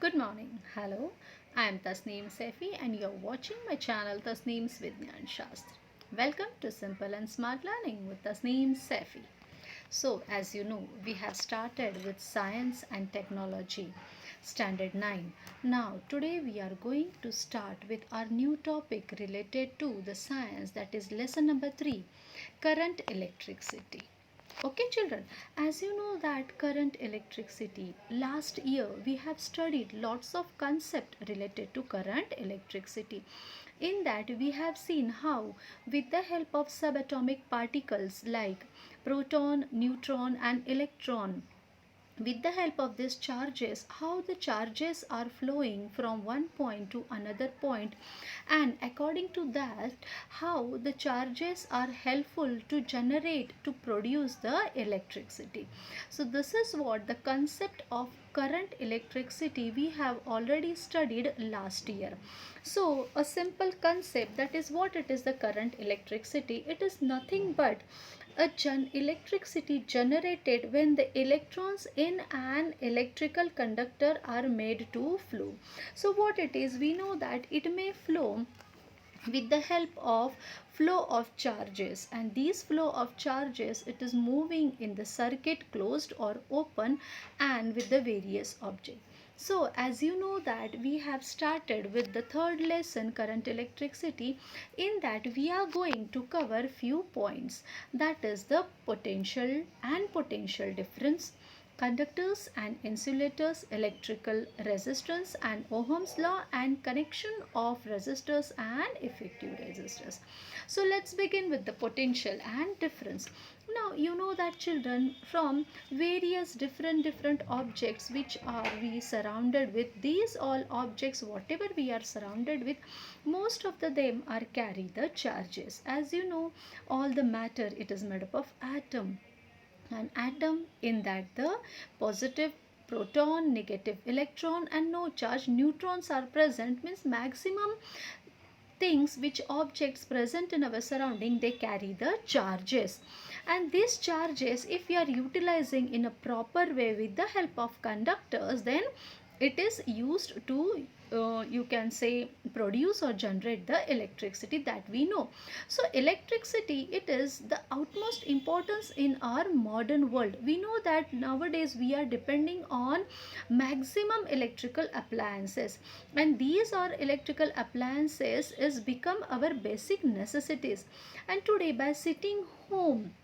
Good morning. Hello. I am Tasneem Sefi and you're watching my channel Tasneem's Vidyan Shastra. Welcome to Simple and Smart Learning with Tasneem Sefi. So, as you know, we have started with Science and Technology, Standard 9. Now, today we are going to start with our new topic related to the science, that is lesson number 3, current electricity. Okay, children, as you know that current electricity, last year we have studied lots of concept related to current electricity. In that we have seen how with the help of subatomic particles like proton, neutron and electron, with the help of these charges, how the charges are flowing from one point to another point, and according to that how the charges are helpful to generate, to produce the electricity. So this is what the concept of current electricity we have already studied last year. So a simple concept, that is what it is, the current electricity. It is nothing but electricity generated when the electrons in an electrical conductor are made to flow. So what it is, we know that it may flow with the help of flow of charges, and these flow of charges, it is moving in the circuit closed or open and with the various objects. So as you know that we have started with the third lesson, current electricity. In that we are going to cover few points, that is the potential and potential difference, conductors and insulators, electrical resistance and Ohm's law, and connection of resistors and effective resistors. So let's begin with the potential and difference. Now you know that children, from various different objects which are we surrounded with, these all objects whatever we are surrounded with, most of them are carry the charges. As you know, all the matter, it is made up of atom. An atom, in that the positive proton, negative electron and no charge neutrons are present, means maximum things which objects present in our surrounding, they carry the charges. And these charges, if we are utilizing in a proper way with the help of conductors, then it is used to you can say produce or generate the electricity that we know. So electricity, it is the utmost importance in our modern world. We know that nowadays we are depending on maximum electrical appliances, and these are electrical appliances is become our basic necessities. And today, by sitting home,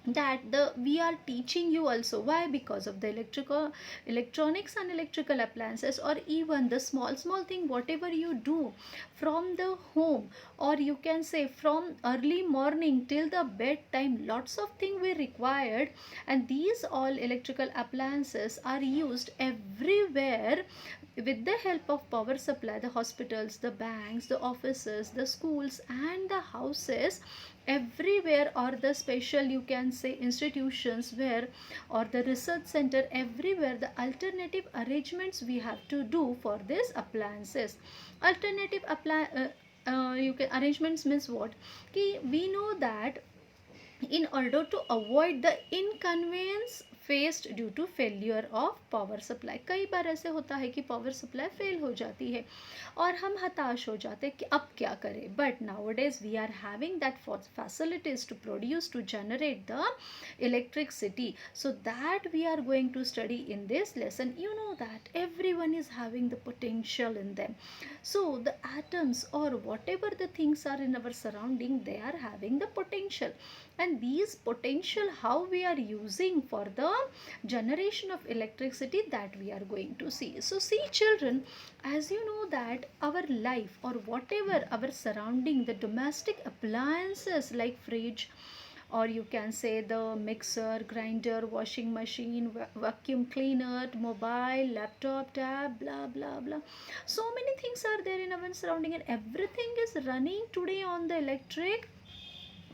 that the we are teaching you also. Why? Because of the electronics and electrical appliances, or even the small thing whatever you do from the home, or you can say from early morning till the bedtime, lots of things we required, and these all electrical appliances are used everywhere with the help of power supply. The hospitals, the banks, the offices, the schools and the houses, everywhere, or the special you can say institutions where, or the research center, everywhere the alternative arrangements we have to do for these appliances. Alternative you can arrangements means what? We know that in order to avoid the inconvenience faced due to failure of power supply, कई बार ऐसे होता है कि power supply fail हो जाती है और हम हताश हो जाते हैं कि अब क्या करें. But nowadays we are having that for facilities to produce, to generate the electricity. So that we are going to study in this lesson. You know that everyone is having the potential in them. So the atoms or whatever the things are in our surrounding, they are having the potential, and these potential how we are using for the generation of electricity, that we are going to see. So see children, as you know that our life or whatever our surrounding, the domestic appliances like fridge, or you can say the mixer, grinder, washing machine, vacuum cleaner, mobile, laptop, tab, blah blah blah, so many things are there in our surrounding, and everything is running today on the electric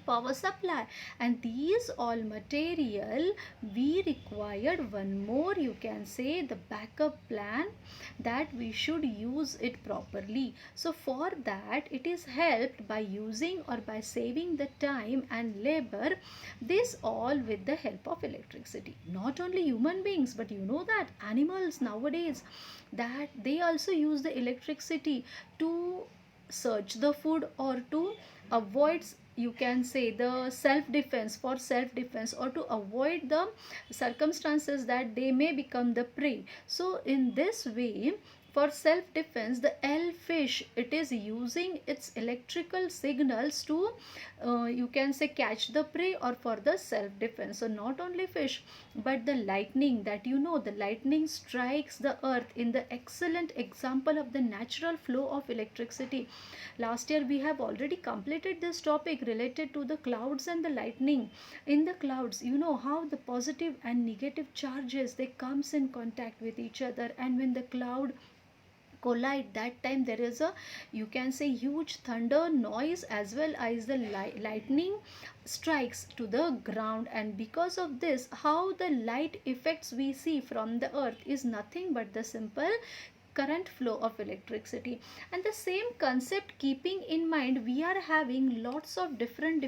power supply. And these all material, we required one more, you can say, the backup plan, that we should use it properly. So for that, it is helped by using or by saving the time and labor, this all with the help of electricity. Not only human beings, but you know that animals nowadays, that they also use the electricity to search the food, or to avoid, you can say, the self defense, for self defense, or to avoid the circumstances that they may become the prey. So in this way, for self defense, the fish, it is using its electrical signals to, you can say, catch the prey, or for the self defense. So not only fish, but the lightning, that you know, the lightning strikes the earth in the excellent example of the natural flow of electricity. Last year we have already completed this topic related to the clouds and the lightning. In the clouds, you know how the positive and negative charges, they comes in contact with each other, and when the cloud collide, that time there is a, you can say, huge thunder noise, as well as the lightning strikes to the ground. And because of this, how the light effects we see from the earth is nothing but the simple current flow of electricity. And the same concept keeping in mind, we are having lots of different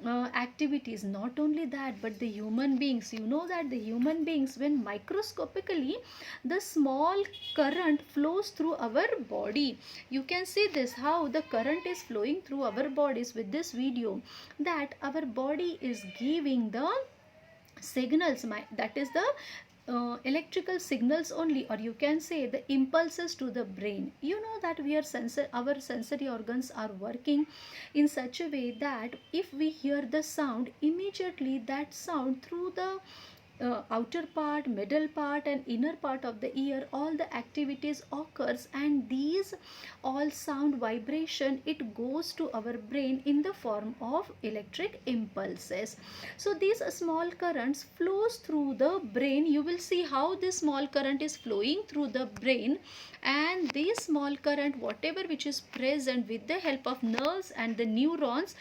activities. Not only that, but the human beings, you know that the human beings, when microscopically the small current flows through our body, you can see this, how the current is flowing through our bodies with this video, that our body is giving the signals, that is the electrical signals only, or you can say the impulses to the brain. You know that we are our sensory organs are working in such a way that if we hear the sound, immediately that sound through the outer part, middle part, and inner part of the ear, all the activities occurs, and these all sound vibration, it goes to our brain in the form of electric impulses. So these small currents flows through the brain. You will see how this small current is flowing through the brain, and this small current, whatever which is present, with the help of nerves and the neurons,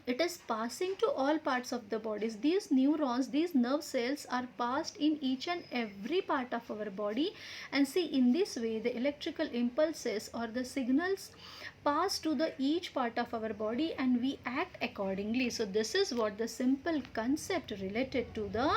it is passing to all parts of the bodies. These neurons, these nerve cells are passed in each and every part of our body. And see, in this way, the electrical impulses or the signals pass to the each part of our body, and we act accordingly. So this is what the simple concept related to the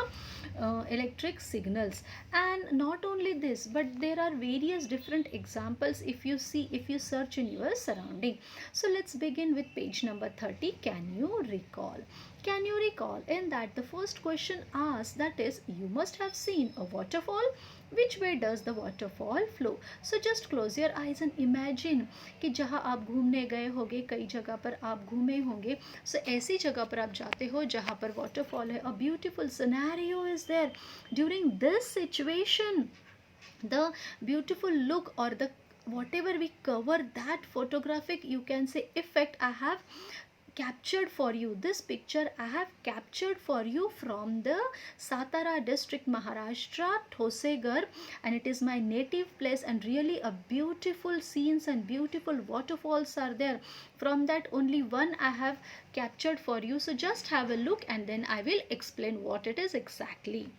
electric signals. And not only this, but there are various different examples, if you see, if you search in your surrounding. So let's begin with page number 30. Can you recall? Can you recall? In that, the first question asks, that is, you must have seen a waterfall. Which way does the waterfall flow? So just close your eyes and imagine कि जहाँ आप घूमने गए होंगे, कई जगह पर आप घूमे होंगे, so ऐसी जगह पर आप जाते हो जहाँ पर waterfall है. A beautiful scenario is there. During this situation, the beautiful look, or the whatever we cover, that photographic, you can say, effect, I have captured for you. This picture I have captured for you from the Satara district, Maharashtra, Thosegar, and it is my native place, and really a beautiful scenes and beautiful waterfalls are there. From that, only one I have captured for you. So just have a look, and then I will explain what it is exactly.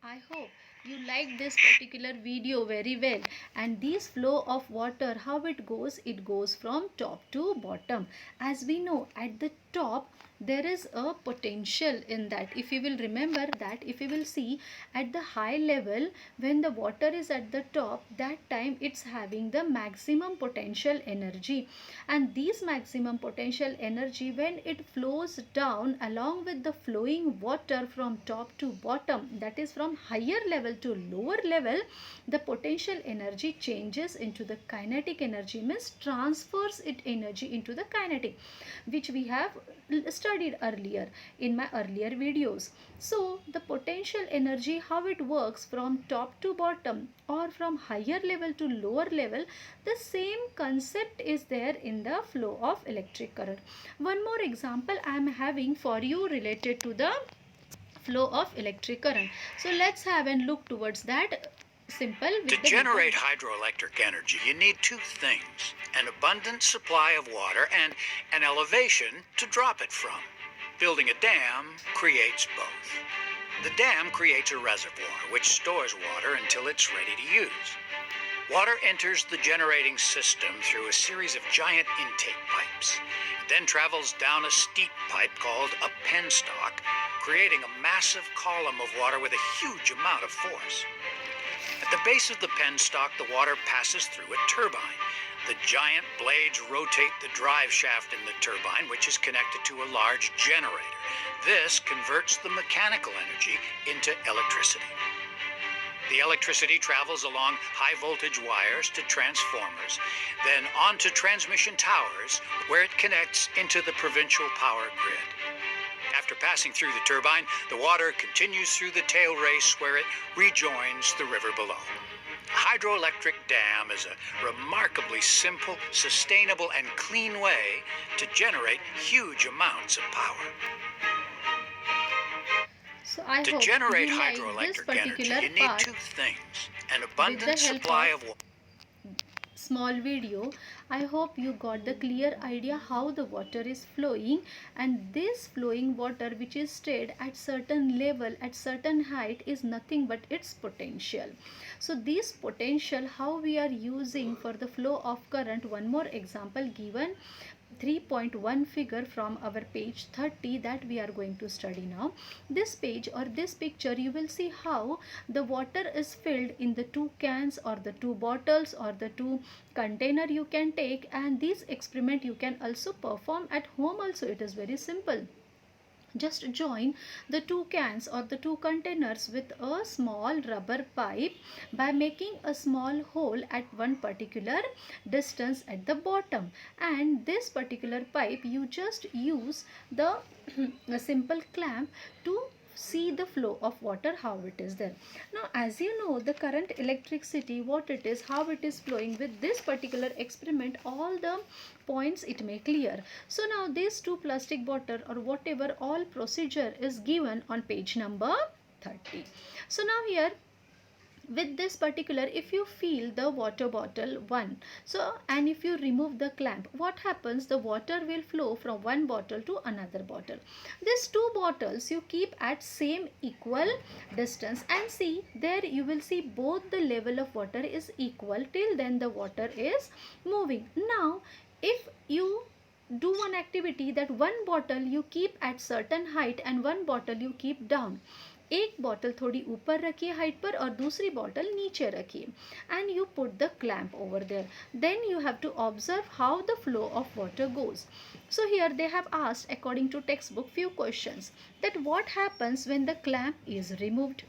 I hope you like this particular video very well. And this flow of water, how it goes from top to bottom. As we know, at the top there is a potential in that. If you will remember that, if you will see at the high level, when the water is at the top, that time it's having the maximum potential energy. And this maximum potential energy, when it flows down along with the flowing water from top to bottom, that is from higher level to lower level, the potential energy changes into the kinetic energy, means transfers it energy into the kinetic, which we have studied earlier in my earlier videos. So the potential energy, how it works from top to bottom or from higher level to lower level, the same concept is there in the flow of electric current. One more example I am having for you related to the flow of electric current. So let's have and look towards that simple. To generate hydroelectric energy, you need two things: an abundant supply of water and an elevation to drop it from. Building a dam creates both. The dam creates a reservoir which stores water until it's ready to use. Water enters the generating system through a series of giant intake pipes. It then travels down a steep pipe called a penstock, creating a massive column of water with a huge amount of force. At the base of the penstock, the water passes through a turbine. The giant blades rotate the drive shaft in the turbine, which is connected to a large generator. This converts the mechanical energy into electricity. The electricity travels along high voltage wires to transformers, then onto transmission towers, where it connects into the provincial power grid. After passing through the turbine, the water continues through the tail race where it rejoins the river below. A hydroelectric dam is a remarkably simple, sustainable, and clean way to generate huge amounts of power. So I To hope generate you like this hydroelectric energy, particular you need part two things: an with abundant the help supply of of water. small video. I hope you got the clear idea how the water is flowing, and this flowing water which is stayed at certain level, at certain height, is nothing but its potential. So this potential, how we are using for the flow of current, one more example given, 3.1 figure from our page 30 that we are going to study now. This page or this picture, you will see how the water is filled in the two cans or the two bottles or the two container you can take, and this experiment you can also perform at home also. It is very simple. Just join the two cans or the two containers with a small rubber pipe by making a small hole at one particular distance at the bottom, and this particular pipe you just use the a simple clamp to see the flow of water, how it is there. Now as you know, the current electricity, what it is, how it is flowing, with this particular experiment all the points it may clear. So now these two plastic bottle or whatever all procedure is given on page number 30. So now here with this particular, if you fill the water bottle one, so and if you remove the clamp, what happens, the water will flow from one bottle to another bottle. These two bottles you keep at same equal distance, and see there you will see both the level of water is equal. Till then the water is moving. Now if you do one activity, that one bottle you keep at certain height and one bottle you keep down, एक bottle थोड़ी ऊपर रखिए height पर और दूसरी bottle नीचे रखिए, and you put the clamp over there. Then you have to observe how the flow of water goes. So here they have asked, according to textbook, few questions, that what happens when the clamp is removed.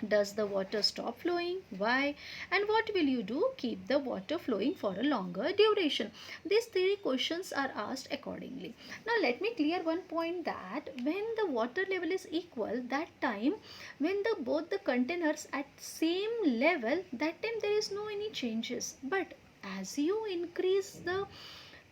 Does the water stop flowing? Why? And what will you do? Keep the water flowing for a longer duration. These three questions are asked accordingly. Now let me clear one point, that when the water level is equal, that time when the both the containers at same level, that time there is no any changes. But as you increase the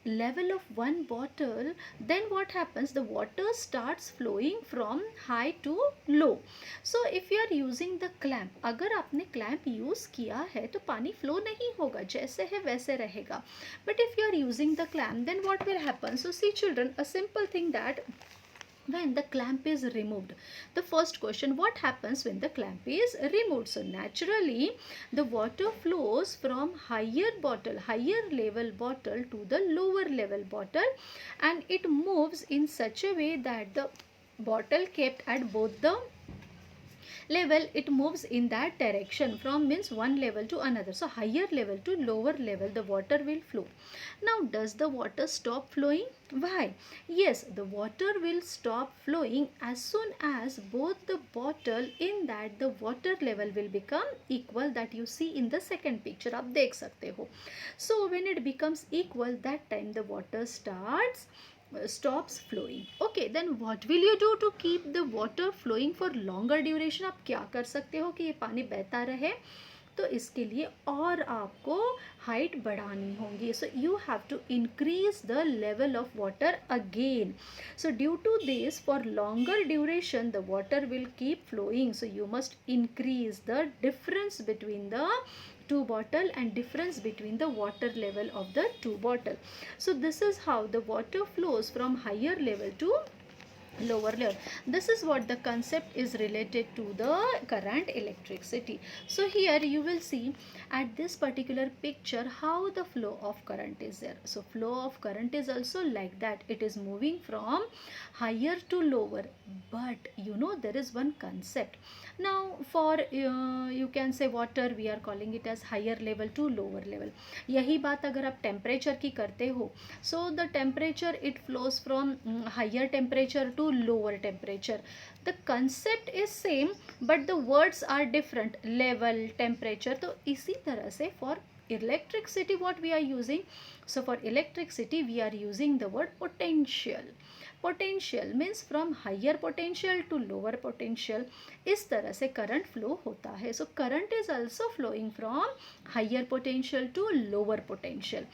level of one bottle, then what happens, the water starts flowing from high to low. So if you are using the clamp, अगर आपने clamp use किया है तो पानी flow नहीं होगा, जैसे है वैसे रहेगा. But if you are using the clamp, then what will happen? So see children, a simple thing, that when the clamp is removed, the first question, what happens when the clamp is removed? So naturally the water flows from higher bottle, higher level bottle to the lower level bottle, and it moves in such a way that the bottle kept at both the level, it moves in that direction, from means one level to another. So higher level to lower level the water will flow. Now does the water stop flowing? Why? Yes, the water will stop flowing as soon as both the bottle, in that the water level will become equal, that you see in the second picture, आप देख सकते हो. So when it becomes equal, that time the water starts stops flowing. Okay, then what will you do to keep the water flowing for longer duration? आप क्या कर सकते हो कि ये पानी बहता रहे? तो इसके लिए और आपको हाइट बढ़ानी होगी. So you have to increase the level of water again. So due to this, for longer duration the water will keep flowing. So you must increase the difference between the two bottle and difference between the water level of the two bottle. So this is how the water flows from higher level to lower level. This is what the concept is related to the current electricity. So here you will see at this particular picture how the flow of current is there. So flow of current is also like that. It is moving from higher to lower, but you know there is one concept. Now for you can say water, we are calling it as higher level to lower level. यही बात अगर आप temperature की करते हो, so the temperature it flows from higher temperature to lower temperature. The concept is same but the words are different. Level, temperature. तो इसी तरह से for electricity what we are using? So for electricity we are using the word potential. Potential means from higher potential to lower potential. इस तरह से current flow होता है. So current is also flowing from higher potential to lower potential.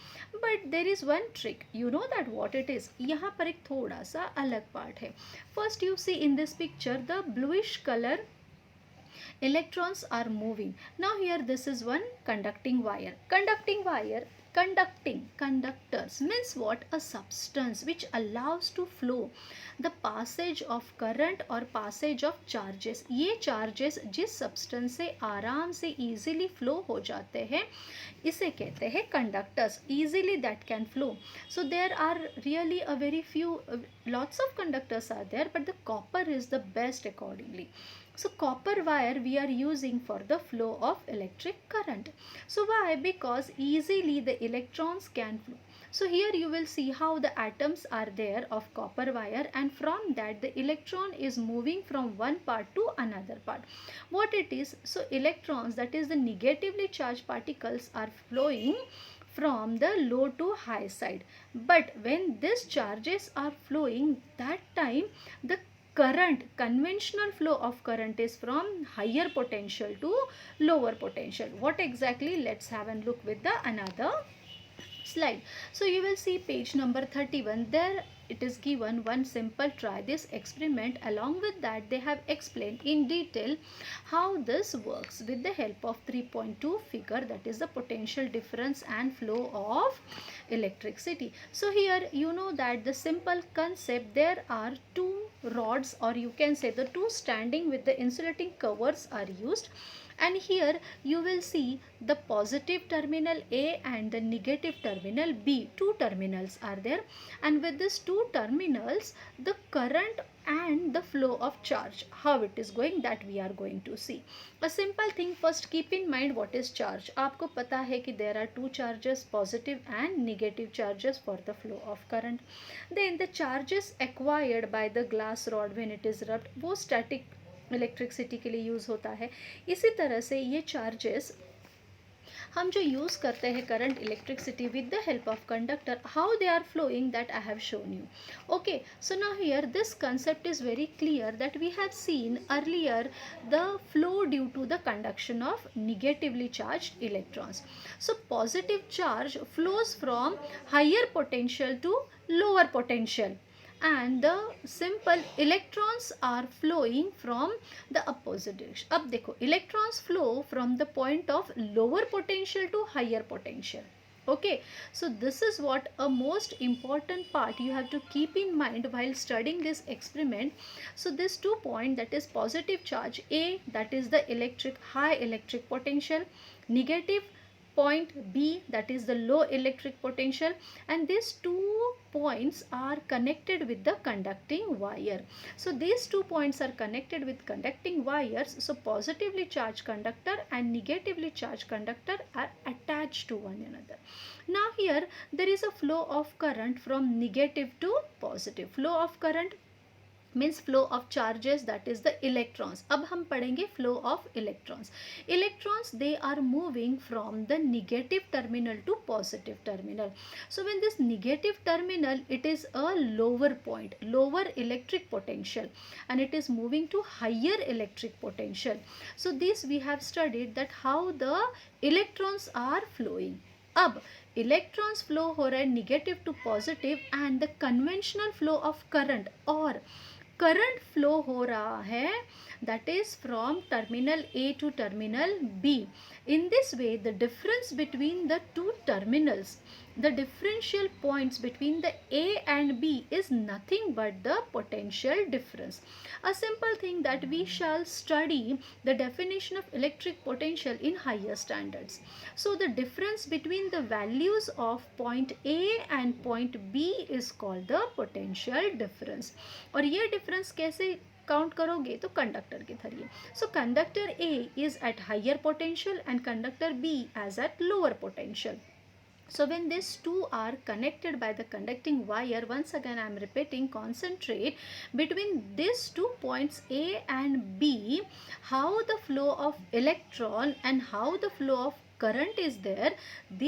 But there is one trick. You know that what it is. यहाँ पर एक थोड़ा सा अलग पार्ट है. First you see in this picture the bluish colour electrons are moving. Now here this is one conducting wire. Conductors means what? A substance which allows to flow the passage of current or passage of charges. ये charges जिस substance से आराम से easily flow हो जाते हैं इसे कहते हैं conductors. Easily that can flow. So there are really a very few lots of conductors are there, but the copper is the best accordingly. So copper wire we are using for the flow of electric current. So why? Because easily the electrons can flow. So here you will see how the atoms are there of copper wire, and from that the electron is moving from one part to another part. What it is? So electrons, that is the negatively charged particles, are flowing from the low to high side. But when these charges are flowing, that time the current, conventional flow of current is from higher potential to lower potential. What exactly? Let's have a look with the another slide. So you will see page number 31. There it is given one simple try this experiment. Along with that they have explained in detail how this works with the help of 3.2 figure, that is the potential difference and flow of electricity. So here you know that the simple concept, there are two rods, or you can say the two standing with the insulating covers are used, and here you will see the positive terminal A and the negative terminal B. Two terminals are there, and with these two terminals the current and the flow of charge, how it is going, that we are going to see. A simple thing, first keep in mind what is charge. आपको पता है कि there are two charges, positive and negative charges for the flow of current. Then the charges acquired by the glass rod when it is rubbed, वो static electricity के लिए use होता है. इसी तरह से ये चार्जेस हम जो यूज़ करते हैं current electricity with the help of conductor, how they are flowing, that I have shown you. Okay, so now here this concept is very clear that we have seen earlier the flow due to the conduction of negatively charged electrons. So positive charge flows from higher potential to lower potential, and the simple electrons are flowing from the opposite direction. अब देखो electrons flow from the point of lower potential to higher potential. Okay, so this is what a most important part you have to keep in mind while studying this experiment. So this 2 point, that is positive charge A, that is the high electric potential, negative point B, that is the low electric potential, and these 2 points are connected with the conducting wire. So these 2 points are connected with conducting wires. So positively charged conductor and negatively charged conductor are attached to one another. Now here there is a flow of current from negative to positive. Flow of current means flow of charges, that is the electrons. अब हम पढ़ेंगे flow of electrons. Electrons, they are moving from the negative terminal to positive terminal. So when this negative terminal, it is a lower point, lower electric potential, and it is moving to higher electric potential. So this we have studied that how the electrons are flowing. अब electrons flow हो रहा है negative to positive, and the conventional flow of current, और current flow हो रहा है that is from terminal A to terminal B. In this way, the difference between the two terminals, the differential points between the A and B is nothing but the potential difference. A simple thing that we shall study the definition of electric potential in higher standards. So the difference between the values of point A and point B is called the potential difference. और ये difference कैसे count करोगे तो conductor के through. So conductor A is at higher potential and conductor B is at lower potential. So when these two are connected by the conducting wire, once again I am repeating, concentrate between these 2 points A and B, how the flow of electron and how the flow of current is there.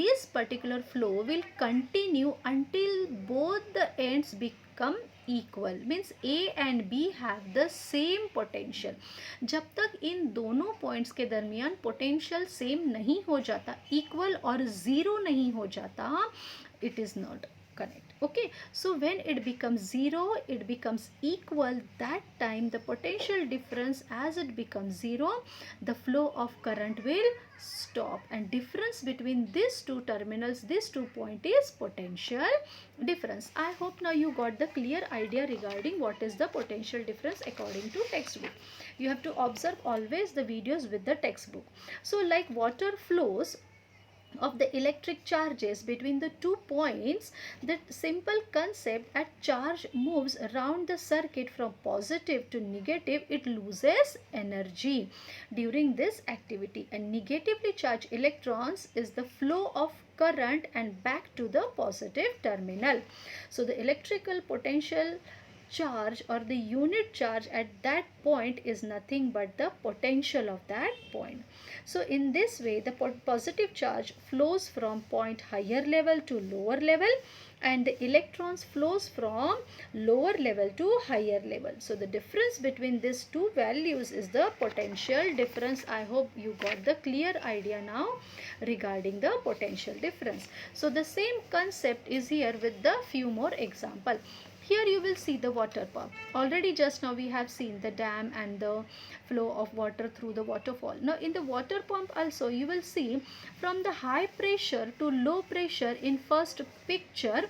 This particular flow will continue until both the ends become equal, means A and B have the same potential. जब तक इन दोनों points के दरमियान potential same नहीं हो जाता, equal और zero नहीं हो जाता, it is not correct. Okay, so when it becomes zero, it becomes equal. That time the potential difference, as it becomes zero, the flow of current will stop, and difference between these two terminals, these 2 points, is potential difference. I hope now you got the clear idea regarding what is the potential difference according to textbook. You have to observe always the videos with the textbook. So like water flows of the electric charges between the 2 points, that simple concept, as charge moves around the circuit from positive to negative, it loses energy during this activity, and negatively charged electrons is the flow of current and back to the positive terminal. So the electrical potential charge or the unit charge at that point is nothing but the potential of that point. So in this way, the positive charge flows from point higher level to lower level, and the electrons flows from lower level to higher level. So the difference between these two values is the potential difference. I hope you got the clear idea now regarding the potential difference. So the same concept is here with the few more example. Here you will see the water pump. Already just now we have seen the dam and the flow of water through the waterfall. Now in the water pump also you will see from the high pressure to low pressure in first picture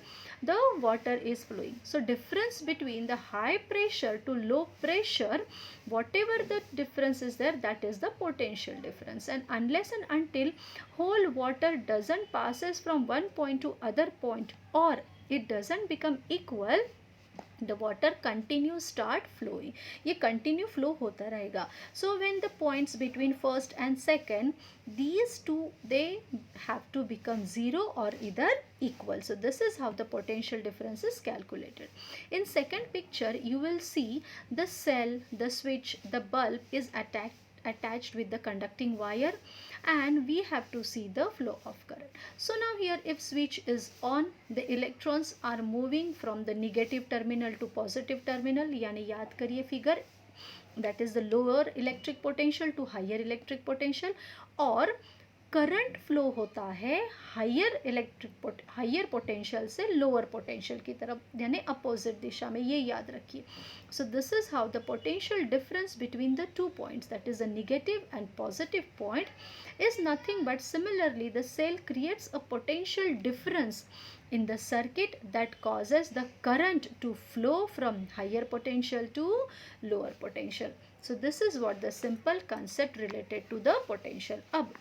the water is flowing. So difference between the high pressure to low pressure, whatever the difference is there, that is the potential difference. And unless and until whole water doesn't passes from one point to other point, or it doesn't become equal, the water continue start flowing. ये continue flow होता रहेगा. So when the points between first and second, these two, they have to become zero or either equal. So this is how the potential difference is calculated. In second picture, you will see the cell, the switch, the bulb is attached with the conducting wire, and we have to see the flow of current. So now here, if switch is on, the electrons are moving from the negative terminal to positive terminal. यानी याद करिए figure, that is the lower electric potential to higher electric potential, और current flow होता है higher potential से lower potential की तरफ, यानी अपोजिट दिशा में. ये याद रखिए. So this is how the potential difference between the 2 points, that is the negative and positive point, is nothing but similarly the cell creates a potential difference in the circuit that causes the current to flow from higher potential to lower potential. So this is what the simple concept related to the potential. अब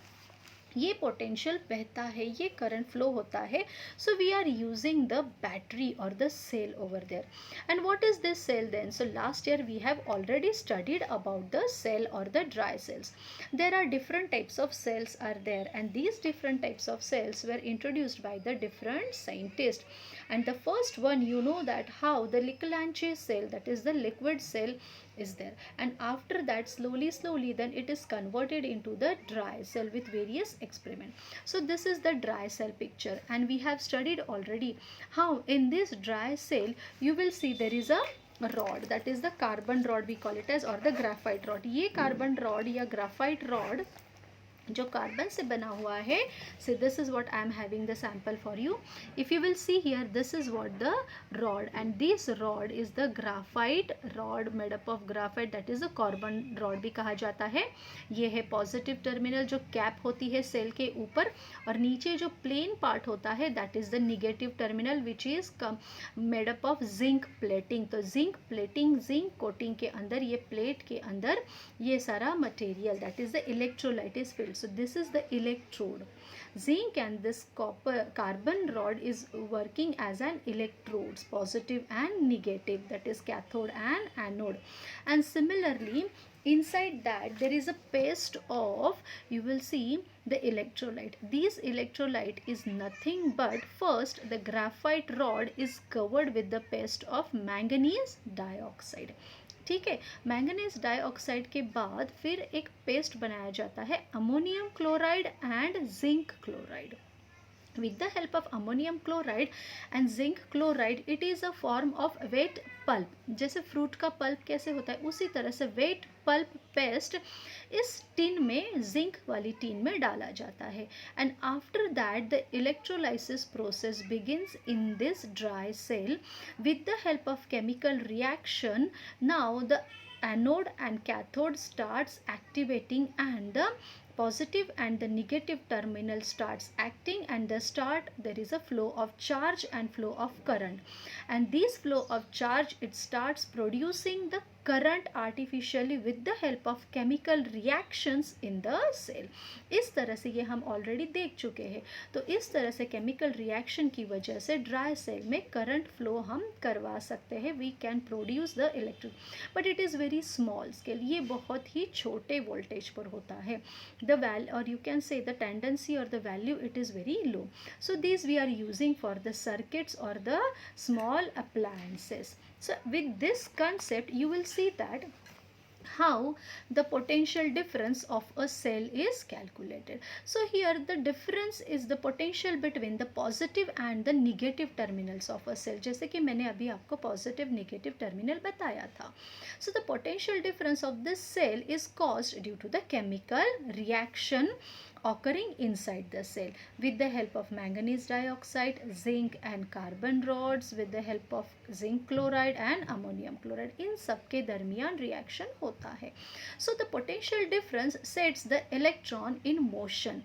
ये potential बहता है, ये current flow होता है. So we are using the battery और the cell over there. And what is this cell then? So last year we have already studied about the cell और the dry cells. There are different types of cells are there, and these different types of cells were introduced by the different scientists, And the first one, you know that how the Leclanché cell, that is the liquid cell, is there, and after that slowly then it is converted into the dry cell with various experiment. So this is the dry cell picture, and we have studied already how in this dry cell you will see there is a rod, that is the carbon rod we call it as, or the graphite rod. ये carbon rod या graphite rod जो carbon से बना हुआ है, so this is what I am having the sample for you. If you will see here, this is what the rod, and this rod is the graphite rod made up of graphite, that is the carbon rod भी कहा जाता है. ये है positive terminal जो cap होती है cell के ऊपर, और नीचे जो प्लेन पार्ट होता है that is the negative terminal which is made up of zinc plating. तो जिंक प्लेटिंग, जिंक कोटिंग के अंदर, ये प्लेट के अंदर ये सारा material that is the electrolyte is filled. So this is the electrode. Zinc and this carbon rod is working as an electrodes, positive and negative, that is cathode and anode. And similarly, inside that there is a paste of, you will see, the electrolyte. This electrolyte is nothing but, first the graphite rod is covered with the paste of manganese dioxide. ठीक है, manganese dioxide के बाद फिर एक paste बनाया जाता है ammonium chloride and zinc chloride. With the help of ammonium chloride and zinc chloride, it is a form of wet pulp. जैसे फ्रूट का पल्प कैसे होता है, उसी तरह से वेट पल्प पेस्ट इस टिन में, जिंक वाली टिन में डाला जाता है. And after that the electrolysis process begins in this dry cell with the help of chemical reaction. Now the anode and cathode starts activating, and the positive and the negative terminal starts acting, and there is a flow of charge and flow of current, and this flow of charge, it starts producing the current artificially with the help of chemical reactions in the cell. इस तरह से ये हम already देख चुके हैं. तो इस तरह से केमिकल रिएक्शन की वजह से ड्राई सेल में करंट फ्लो हम करवा सकते हैं. We can produce the electric, but it is very small scale. ये बहुत ही छोटे वोल्टेज पर होता है. द वैल्यू, और you can say the tendency और the value, it is very low. So this we are using for the circuits और the small appliances. So with this concept, you will see that how the potential difference of a cell is calculated. So here the difference is the potential between the positive and the negative terminals of a cell. जैसे कि मैंने अभी आपको positive negative terminal बताया था. So the potential difference of this cell is caused due to the chemical reaction occurring inside the cell with the help of manganese dioxide, zinc and carbon rods, with the help of zinc chloride and ammonium chloride. इन सब के दरमियान reaction होता है. So the potential difference sets the electron in motion,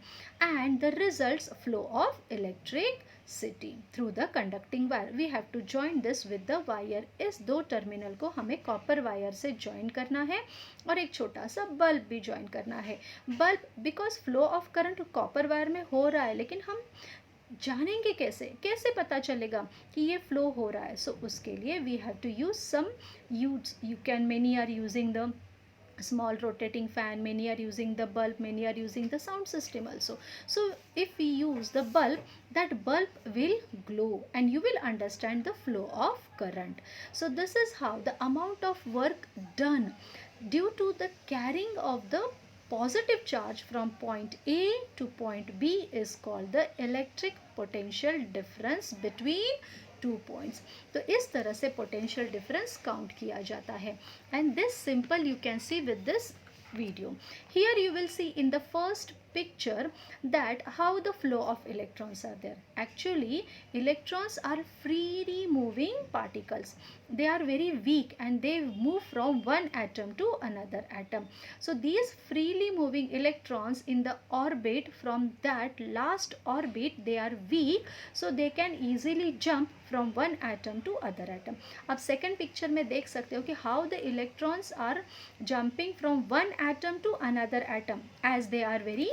and the results flow of electricity through the conducting wire. We have to join this with the wire. इस दो terminal को हमें copper wire से join करना है, और एक छोटा सा बल्ब भी ज्वाइन करना है. Bulb, because flow of current copper wire में हो रहा है, लेकिन हम जानेंगे कैसे, कैसे पता चलेगा कि ये फ्लो हो रहा है. सो उसके लिए we have to use some you can, many are using the small rotating fan, many are using the bulb, many are using the sound system also. So if we use the bulb, that bulb will glow and you will understand the flow of current. So this is how the amount of work done due to the carrying of the positive charge from point A to point B is called the electric potential difference between 2 points. तो इस तरह से potential difference count किया जाता है. And this simple you can see with this video. Here you will see in the first picture that how the flow of electrons are there. Actually electrons are freely moving particles. They are very weak and they move from one atom to another atom. So these freely moving electrons in the orbit, from that last orbit, they are weak, so they can easily jump from one atom to other atom. अब second picture में देख सकते हो कि how the electrons are jumping from one atom to another atom as they are very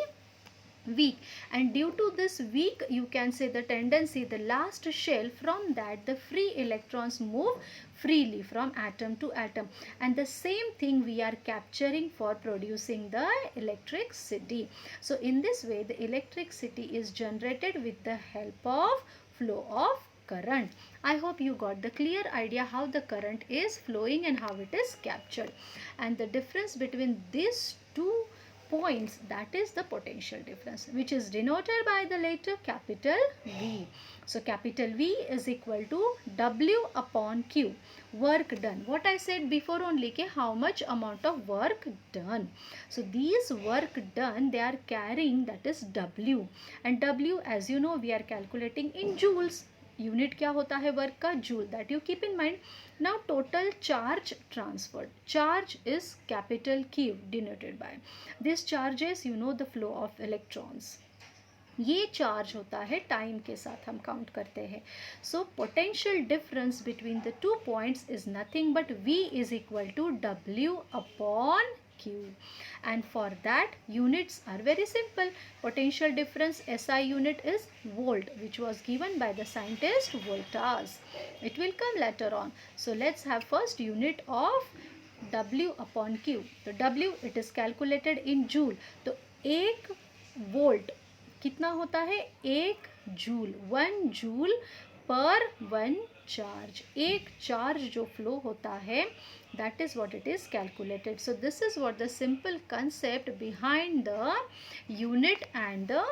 weak, and due to this weak, you can say the tendency, the last shell, from that the free electrons move freely from atom to atom, and the same thing we are capturing for producing the electricity. So in this way the electricity is generated with the help of flow of current. I hope you got the clear idea how the current is flowing and how it is captured. And the difference between these two points, that is the potential difference, which is denoted by the letter capital V. So capital V is equal to W upon Q, work done. What I said before only, ke how much amount of work done. So these work done, they are carrying, that is W, and W, as you know, we are calculating in joules. Unit क्या होता है work का? Joule. That you keep in mind. Now total charge transferred. Charge is capital Q denoted by this charges, you know the flow of electrons. ये charge होता है time के साथ हम काउंट करते हैं. So potential difference between the two points is nothing but V is equal to W upon Q. And for that, units are very simple. Potential difference SI unit is volt, which was given by the scientist voltage. It will come later on. So let's have first unit of W upon Q. So W, it is calculated in joule. तो 1 volt कितना होता है? 1 joule. 1 joule पर 1 charge. एक charge जो flow होता है, that is what it is calculated. So this is what the simple concept behind the unit and the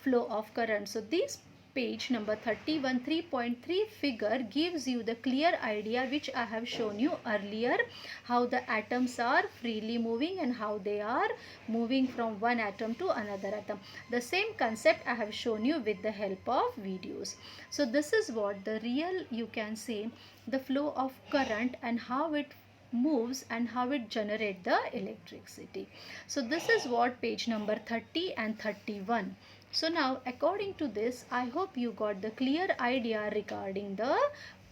flow of current. So this page number 31 3.3 figure gives you the clear idea which I have shown you earlier, how the atoms are freely moving and how they are moving from one atom to another atom. The same concept I have shown you with the help of videos. So this is what the real, you can say, the flow of current and how it moves and how it generates the electricity. So this is what page number 30 and 31. So now according to this, I hope you got the clear idea regarding the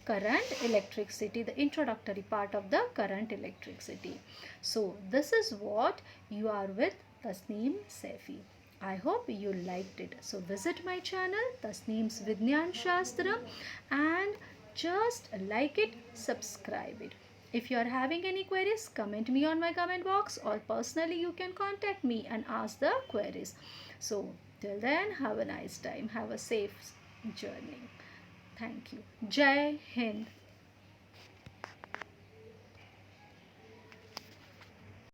current electricity, the introductory part of the current electricity. So this is what you are with Tasneem Saifi. I hope you liked it. So visit my channel Tasneem's Vidyan Shastra and just like it, subscribe it. If you are having any queries, comment me on my comment box or personally you can contact me and ask the queries. So till then, have a nice time. Have a safe journey. Thank you. Jai Hind.